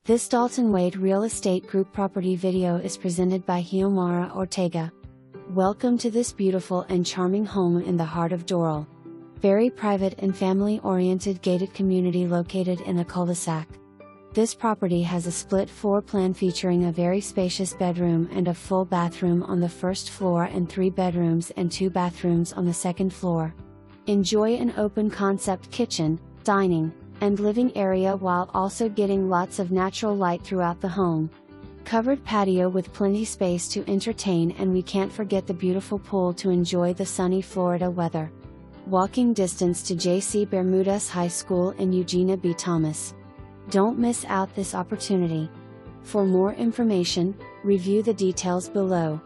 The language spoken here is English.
This Dalton Wade Real Estate Group property video is presented by Xiomara Ortega. Welcome to this beautiful and charming home in the heart of Doral. Very private and family-oriented gated community located in a cul-de-sac. This property has a split floor plan featuring a very spacious bedroom and a full bathroom on the first floor and 3 bedrooms and 2 bathrooms on the second floor. Enjoy an open concept kitchen, dining, and living area while also getting lots of natural light throughout the home. Covered patio with plenty space to entertain, and we can't forget the beautiful pool to enjoy the sunny Florida weather. Walking distance to J.C. Bermudez High School in Eugena B. Thomas. Don't miss out this opportunity. For more information, review the details below.